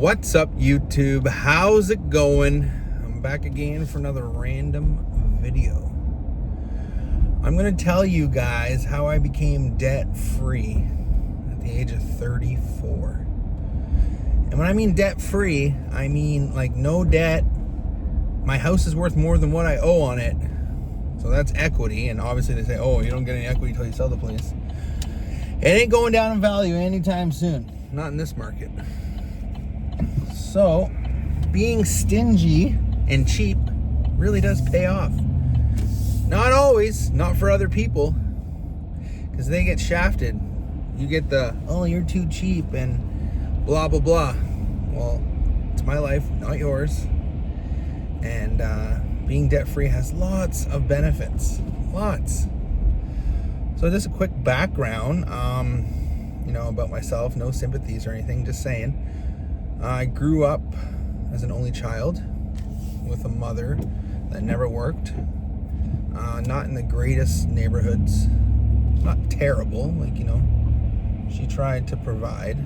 What's up, YouTube? How's it going? I'm back again for another random video. I'm going to tell you guys how I became debt-free at the age of 34. And when I mean debt-free, I mean like no debt. My house is worth more than what I owe on it. So that's equity. And obviously they say, oh, you don't get any equity until you sell the place. It ain't going down in value anytime soon. Not in this market. So, being stingy and cheap really does pay off. Not always, not for other people, because they get shafted. You get the, oh, you're too cheap and blah, blah, blah. Well, it's my life, not yours. And being debt-free has lots of benefits. Lots. So just a quick background, about myself. No sympathies or anything, just saying. I grew up as an only child with a mother that never worked. Not in the greatest neighborhoods. Not terrible, she tried to provide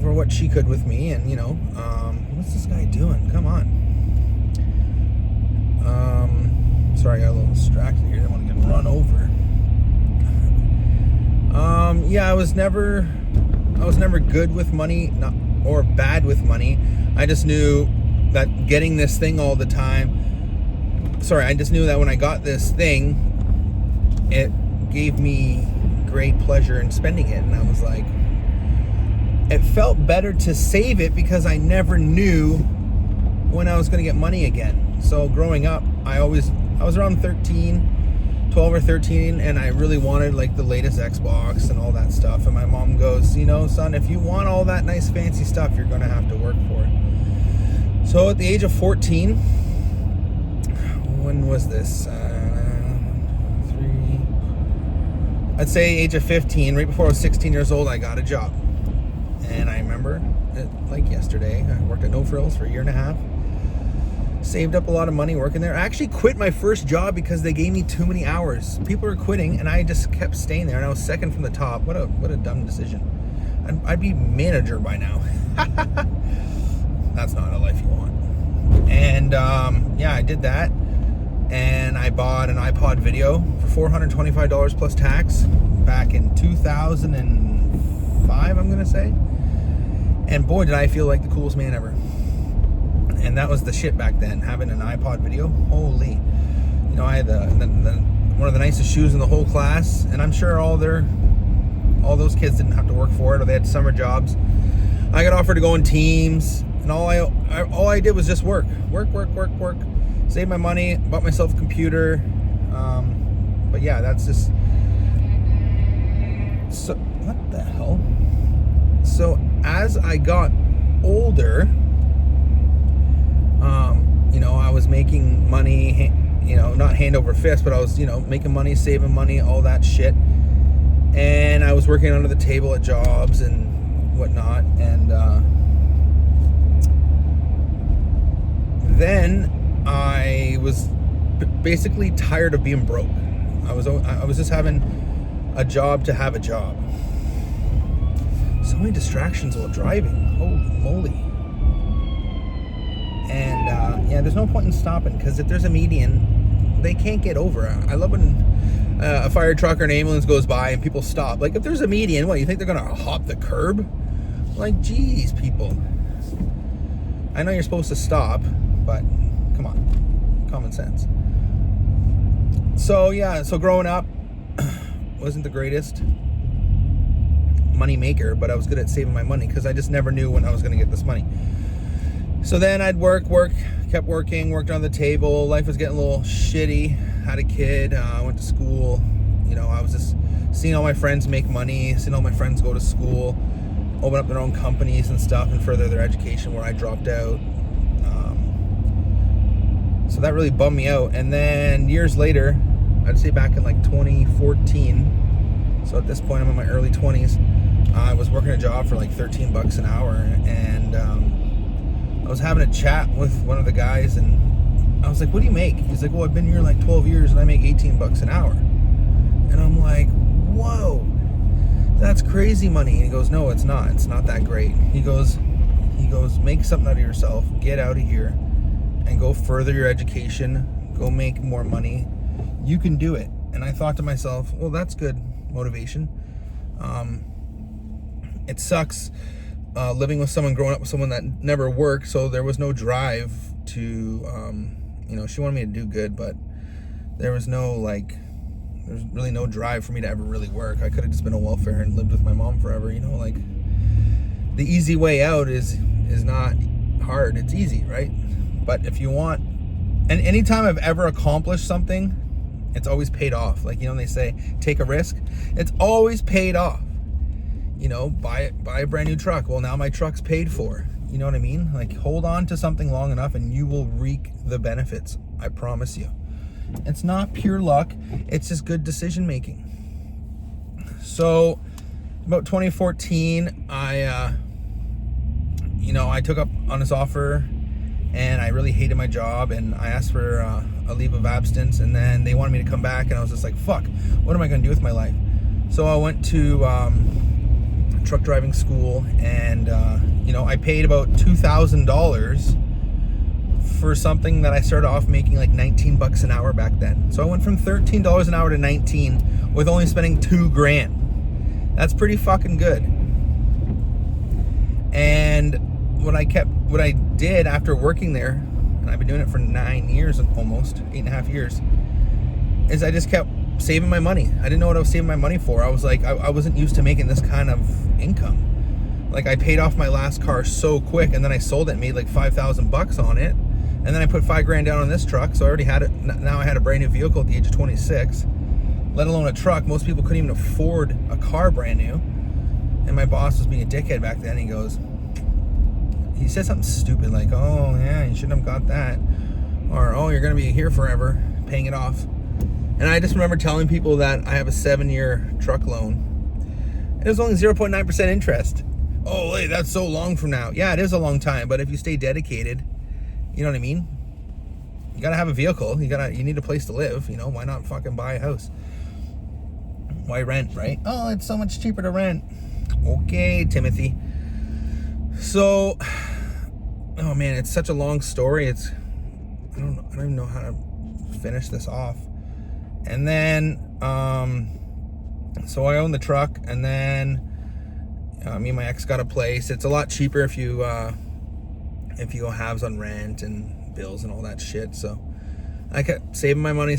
for what she could with me. And, what's this guy doing? Come on. Sorry, I got a little distracted here. I don't want to get run over. I was never good with money, or bad with money. I just knew that getting this thing all the time. I just knew that when I got this thing, it gave me great pleasure in spending it. And I was like, it felt better to save it because I never knew when I was going to get money again. So growing up, I was around 12 or 13, and I really wanted the latest Xbox and all that stuff. And my mom goes, son, if you want all that nice fancy stuff, you're going to have to work for it. So at the age of 14, when was this? I'd say age of 15, right before I was 16 years old, I got a job. And I remember it like yesterday. I worked at No Frills for a year and a half. Saved up a lot of money working there. I actually quit my first job because they gave me too many hours. People were quitting, and I just kept staying there, and I was second from the top. What a dumb decision. I'd be manager by now. That's not a life you want. And I did that, and I bought an iPod Video for $425 plus tax back in 2005, I'm gonna say. And boy, did I feel like the coolest man ever. And that was the shit back then, having an iPod Video. Holy. I had one of the nicest shoes in the whole class, and I'm sure all those kids didn't have to work for it, or they had summer jobs. I got offered to go in teams, and all I did was just work. Save my money, bought myself a computer. But yeah, that's just... So, what the hell? So, as I got older... I was making money, not hand over fist, but I was, making money, saving money, all that shit. And I was working under the table at jobs and whatnot. And then I was basically tired of being broke. I was just having a job to have a job. So many distractions while driving. Holy moly. And there's no point in stopping, because if there's a median, they can't get over. I love when a fire truck or an ambulance goes by and people stop. If there's a median, what, you think they're gonna hop the curb? Geez, people. I know you're supposed to stop, but come on, common sense. So growing up, wasn't the greatest money maker, but I was good at saving my money because I just never knew when I was gonna get this money. So then I'd work, kept working, worked on the table. Life was getting a little shitty. Had a kid, went to school. I was just seeing all my friends make money, seeing all my friends go to school, open up their own companies and stuff, and further their education, where I dropped out. So that really bummed me out. And then years later, I'd say back in 2014, so at this point I'm in my early 20s, I was working a job for $13 an hour, and I was having a chat with one of the guys, and I was like, what do you make? He's like, well, I've been here 12 years and I make $18 an hour. And I'm like, whoa. that's crazy money. And he goes, no, it's not. It's not that great. He goes, make something out of yourself. Get out of here and go further your education. Go make more money. You can do it. And I thought to myself, well, that's good motivation. It sucks living with someone, growing up with someone that never worked, so there was no drive to, she wanted me to do good, but there was there's really no drive for me to ever really work. I could have just been on welfare and lived with my mom forever, the easy way out is not hard, it's easy, right? But if you want, and anytime I've ever accomplished something, it's always paid off. They say, take a risk. It's always paid off. Buy a brand new truck. Well, now my truck's paid for. You know what I mean? Hold on to something long enough and you will reap the benefits. I promise you. It's not pure luck. It's just good decision making. So, about 2014, I took up on this offer and I really hated my job, and I asked for a leave of absence, and then they wanted me to come back, and I was just like, fuck, what am I going to do with my life? So I went to truck driving school, and I paid about $2,000 for something that I started off making like $19 an hour back then. So I went from $13 an hour to 19 with only spending $2,000. That's pretty fucking good. And what I did after working there, and I've been doing it for 9 years, almost 8.5 years, is I just kept saving my money. I didn't know what I was saving my money for. I was like, I wasn't used to making this kind of income. I paid off my last car so quick, and then I sold it and made like $5,000 on it. And then I put $5,000 down on this truck. So I already had it. Now I had a brand new vehicle at the age of 26, let alone a truck. Most people couldn't even afford a car brand new. And my boss was being a dickhead back then. He said something stupid like, oh yeah, you shouldn't have got that. Or, oh, you're going to be here forever paying it off. And I just remember telling people that I have a 7-year truck loan. It was only 0.9% interest. Oh, hey, that's so long from now. Yeah, it is a long time, but if you stay dedicated, you know what I mean? You got to have a vehicle. You need a place to live. Why not fucking buy a house? Why rent, right? Oh, it's so much cheaper to rent. Okay, Timothy. So, oh man, it's such a long story. I don't even know how to finish this off. And then, so I own the truck, and then me and my ex got a place. It's a lot cheaper if you go halves on rent and bills and all that shit. So I kept saving my money,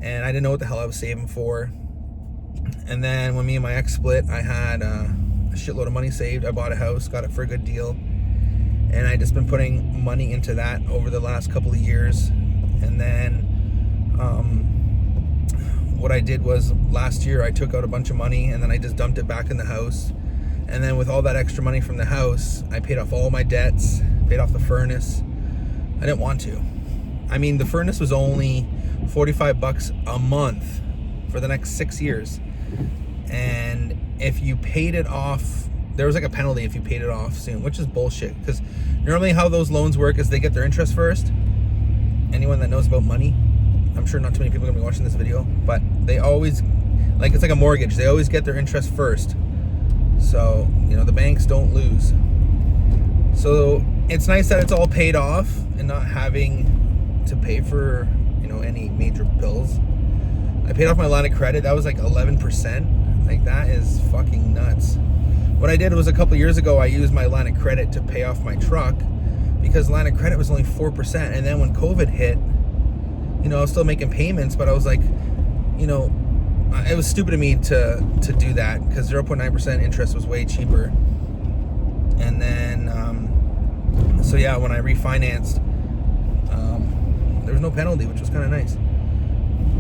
and I didn't know what the hell I was saving for. And then when me and my ex split, I had a shitload of money saved. I bought a house, got it for a good deal, and I just been putting money into that over the last couple of years. And then what I did was last year I took out a bunch of money, and then I just dumped it back in the house. And then with all that extra money from the house, I paid off all my debts, paid off the furnace. I didn't want to. I mean, the furnace was only $45 a month for the next 6 years. And if you paid it off, there was like a penalty if you paid it off soon, which is bullshit. Because normally how those loans work is they get their interest first. Anyone that knows about money, I'm sure not too many people are going to be watching this video, but they always, it's like a mortgage. They always get their interest first. So, the banks don't lose. So it's nice that it's all paid off and not having to pay for, any major bills. I paid off my line of credit. That was like 11%. That is fucking nuts. What I did was a couple years ago, I used my line of credit to pay off my truck because line of credit was only 4%. And then when COVID hit, I was still making payments, but I was like, it was stupid of me to do that because 0.9% interest was way cheaper. And then, so yeah, when I refinanced, there was no penalty, which was kind of nice.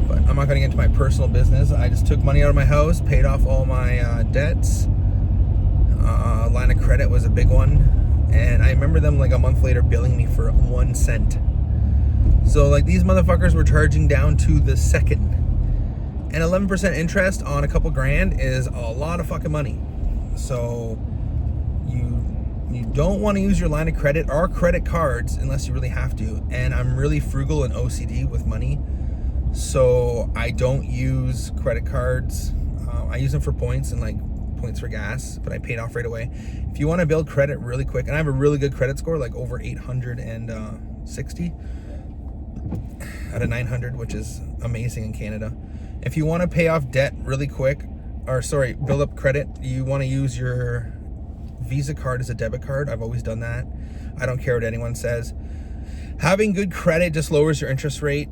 But I'm not going to get into my personal business. I just took money out of my house, paid off all my debts. Line of credit was a big one. And I remember them like a month later billing me for 1 cent. So these motherfuckers were charging down to the second. And 11% interest on a couple grand is a lot of fucking money. So you don't want to use your line of credit or credit cards unless you really have to. And I'm really frugal and OCD with money. So I don't use credit cards. I use them for points and like points for gas, but I paid off right away. If you want to build credit really quick, and I have a really good credit score, like over 860 out of 900, which is amazing in Canada. If you want to pay off debt really quick, build up credit, you want to use your Visa card as a debit card. I've always done that. I don't care what anyone says. Having good credit just lowers your interest rate.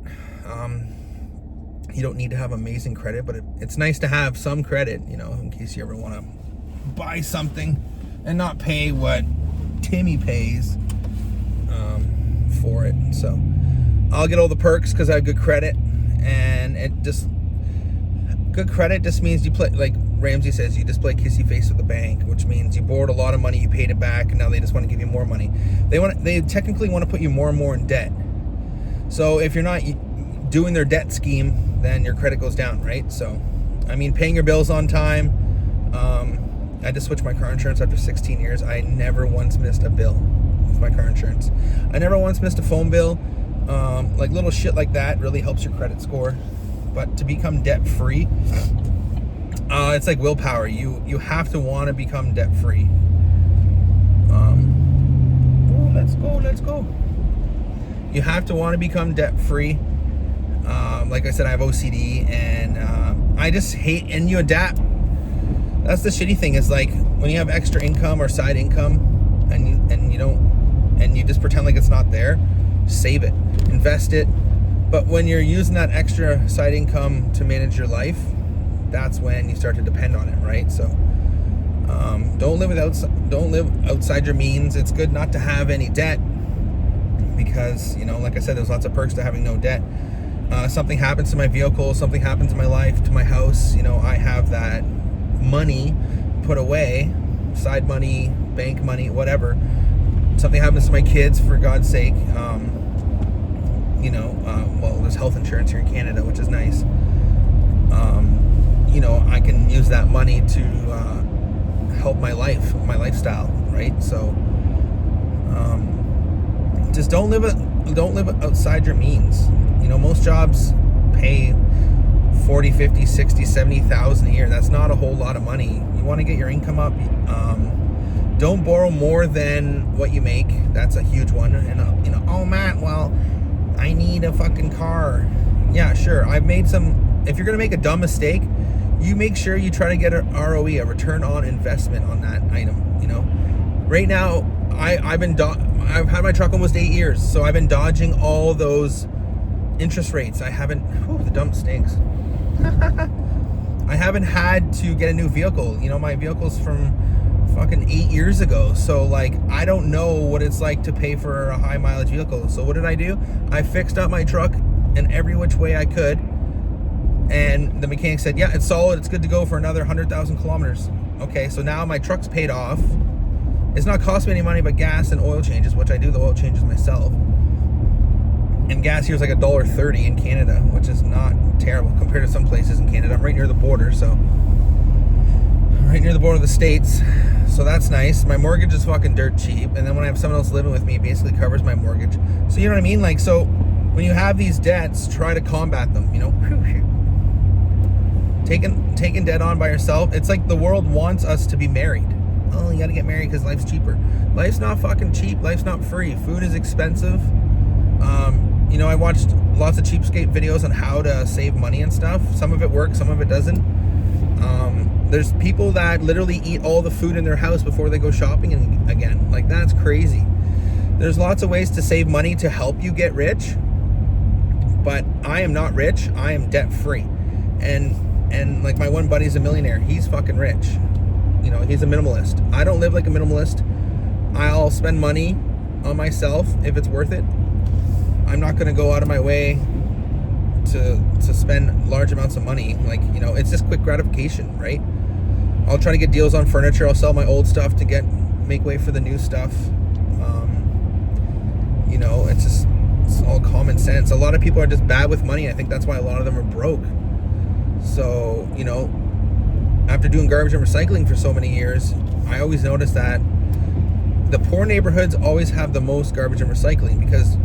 You don't need to have amazing credit, but it's nice to have some credit, you know, in case you ever want to buy something and not pay what Timmy pays for it. So I'll get all the perks because I have good credit, and good credit just means you play, like Ramsey says, you just play kissy face with the bank, which means you borrowed a lot of money, you paid it back, and now they just want to give you more money. They technically want to put you more and more in debt. So if you're not doing their debt scheme, then your credit goes down, right? So, I mean, paying your bills on time. I just switched my car insurance after 16 years. I never once missed a bill with my car insurance. I never once missed a phone bill. Like little shit like that really helps your credit score. But to become debt free, it's like willpower. You have to want to become debt free. Let's go. You have to want to become debt free. Like I said, I have OCD, and I just hate, and you adapt. That's the shitty thing, is like when you have extra income or side income, and you just pretend like it's not there. Save it, invest it. But when you're using that extra side income to manage your life, that's when you start to depend on it, right? So don't live outside your means. It's good not to have any debt, because, you know, like I said, there's lots of perks to having no debt. Something happens to my vehicle, something happens in my life, to my house, you know, I have that money put away, side money, bank money, whatever. Something happens to my kids, for God's sake, well, there's health insurance here in Canada, which is nice. I can use that money to help my lifestyle, right? So just don't live outside your means. You know, most jobs pay 40, 50, 60, 70,000 a year. That's not a whole lot of money. You want to get your income up. Don't borrow more than what you make. That's a huge one. And oh man, well, I need a fucking car. Yeah, sure. I've made some. If you're gonna make a dumb mistake, you make sure you try to get a ROE, a return on investment, on that item. You know, right now I've had my truck almost 8 years, so I've been dodging all those interest rates. I haven't. The dump stinks. I haven't had to get a new vehicle. You know, my vehicle's from fucking 8 years ago. So like, I don't know what it's like to pay for a high mileage vehicle. So what did I do? I fixed up my truck in every which way I could. And the mechanic said, yeah, it's solid. It's good to go for another 100,000 kilometers. Okay, so now my truck's paid off. It's not cost me any money but gas and oil changes, which I do the oil changes myself. And gas here is like $1.30 in Canada, which is not terrible compared to some places in Canada. I'm right near the border, so right near the border of the States. So that's nice. My mortgage is fucking dirt cheap. And then when I have someone else living with me, it basically covers my mortgage. So you know what I mean? Like, so when you have these debts, try to combat them, you know? Taking debt on by yourself. It's like the world wants us to be married. Oh, you gotta get married because life's cheaper. Life's not fucking cheap. Life's not free. Food is expensive. I watched lots of cheapskate videos on how to save money and stuff. Some of it works, some of it doesn't. There's people that literally eat all the food in their house before they go shopping, and again, like, that's crazy. There's lots of ways to save money to help you get rich, but I am not rich. I am debt free. And like, my one buddy's a millionaire. He's fucking rich. You know, he's a minimalist. I don't live like a minimalist. I'll spend money on myself if it's worth it. I'm not going to go out of my way to spend large amounts of money. Like, you know, it's just quick gratification, right? I'll try to get deals on furniture. I'll sell my old stuff to make way for the new stuff. It's all common sense. A lot of people are just bad with money. I think that's why a lot of them are broke. So, you know, after doing garbage and recycling for so many years, I always noticed that the poor neighborhoods always have the most garbage and recycling because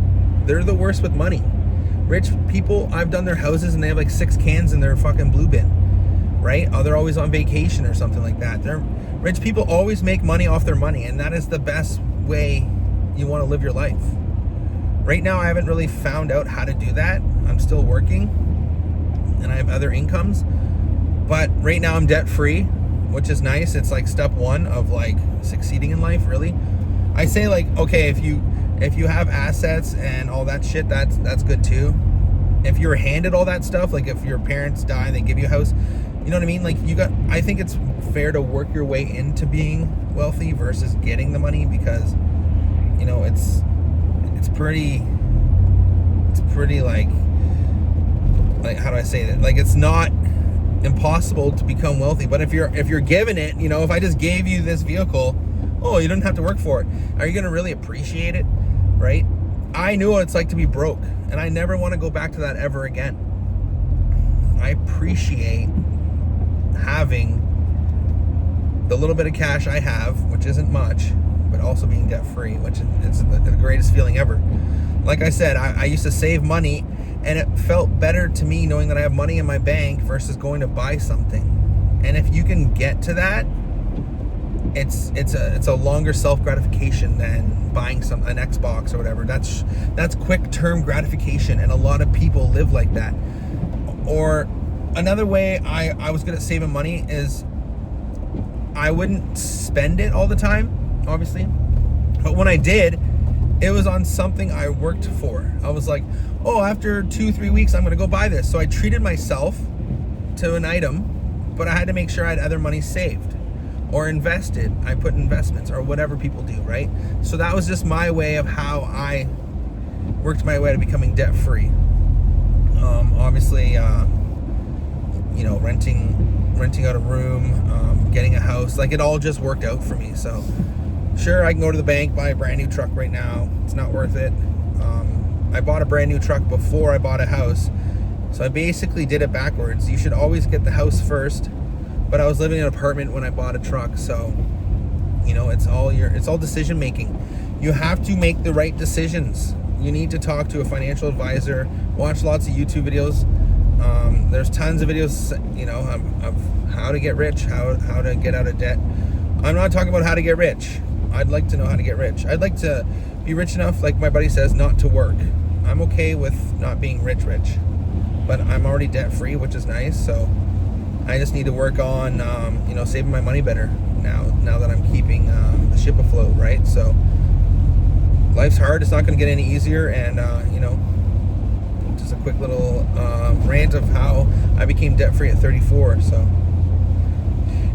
they're the worst with money. Rich people, I've done their houses and they have like 6 cans in their fucking blue bin. right? Oh, they're always on vacation or something like that. Rich people always make money off their money, and that is the best way you want to live your life. Right now, I haven't really found out how to do that. I'm still working, and I have other incomes. But right now, I'm debt-free, which is nice. It's like step one of like succeeding in life, really. I say like, okay, if you have assets and all that shit, that's good too. If you're handed all that stuff, like if your parents die and they give you a house, you know what I mean? Like I think it's fair to work your way into being wealthy versus getting the money, because, you know, it's pretty like how do I say that? Like, it's not impossible to become wealthy, but if you're given it, you know, if I just gave you this vehicle, oh, you don't have to work for it, are you gonna really appreciate it, right? I knew what it's like to be broke, and I never want to go back to that ever again. I appreciate having the little bit of cash I have, which isn't much, but also being debt free, which is the greatest feeling ever. Like I said, I used to save money, and it felt better to me knowing that I have money in my bank versus going to buy something. And if you can get to that, it's a longer self gratification than buying an Xbox or whatever. That's quick term gratification, and a lot of people live like that. Or another way I was good at saving money is I wouldn't spend it all the time, obviously, but when I did, it was on something I worked for. I was like, oh, after 2-3 weeks I'm gonna go buy this. So I treated myself to an item, but I had to make sure I had other money saved or invested. I put investments or whatever people do, right? So that was just my way of how I worked my way to becoming debt free. Obviously, you know, renting out a room, getting a house, like it all just worked out for me. So sure, I can go to the bank, buy a brand new truck right now. It's not worth it. I bought a brand new truck before I bought a house. So I basically did it backwards. You should always get the house first. But I was living in an apartment when I bought a truck. So, you know, it's all decision making. You have to make the right decisions. You need to talk to a financial advisor, watch lots of YouTube videos. There's tons of videos, you know, of how to get rich, how to get out of debt. I'm not talking about how to get rich. I'd like to know how to get rich. I'd like to be rich enough, like my buddy says, not to work. I'm okay with not being rich, but I'm already debt free, which is nice. So I just need to work on, you know, saving my money better now that I'm keeping the ship afloat, right? So life's hard. It's not going to get any easier. And, you know, just a quick little rant of how I became debt free at 34. So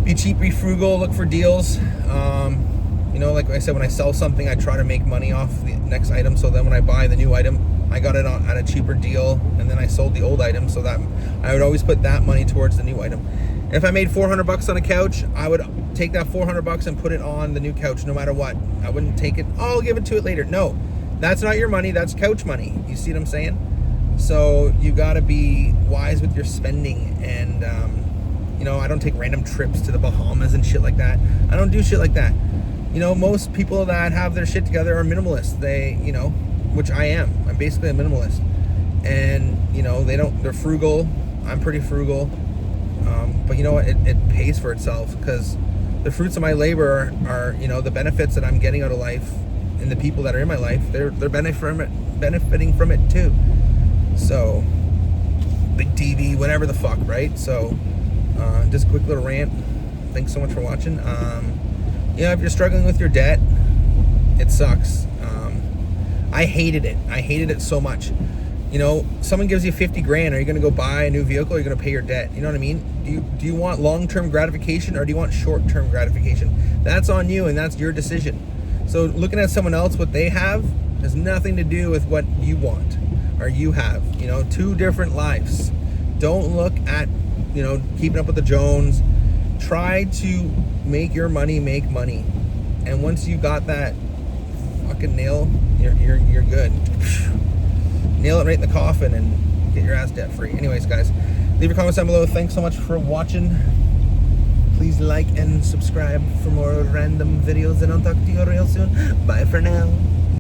be cheap, be frugal, look for deals. You know, like I said, when I sell something, I try to make money off the next item. So then when I buy the new item, I got it at a cheaper deal, and then I sold the old item, so that I would always put that money towards the new item. If I made $400 on a couch, I would take that $400 and put it on the new couch, no matter what. I wouldn't take it, oh, I'll give it to it later. No, that's not your money, that's couch money. You see what I'm saying? So you gotta be wise with your spending, and you know, I don't take random trips to the Bahamas and shit like that. I don't do shit like that. You know, most people that have their shit together are minimalists. They, you know, which I am. I'm basically a minimalist. And, you know, they're frugal. I'm pretty frugal. But you know what? It pays for itself, because the fruits of my labor are, you know, the benefits that I'm getting out of life, and the people that are in my life, they're benefiting from it too. So, big TV, whatever the fuck, right? So, just a quick little rant. Thanks so much for watching. You know, if you're struggling with your debt, it sucks. I hated it. I hated it so much. You know, someone gives you 50 grand. Are you going to go buy a new vehicle? Or are you going to pay your debt? You know what I mean? Do you want long-term gratification, or do you want short-term gratification? That's on you, and that's your decision. So looking at someone else, what they have, has nothing to do with what you want or you have. You know, two different lives. Don't look at, you know, keeping up with the Jones. Try to make your money make money, and once you got that fucking nail, you're good. Nail it right in the coffin and get your ass debt free. Anyways, guys, leave your comments down below. Thanks so much for watching. Please like and subscribe for more random videos, and I'll talk to you real soon. Bye for now.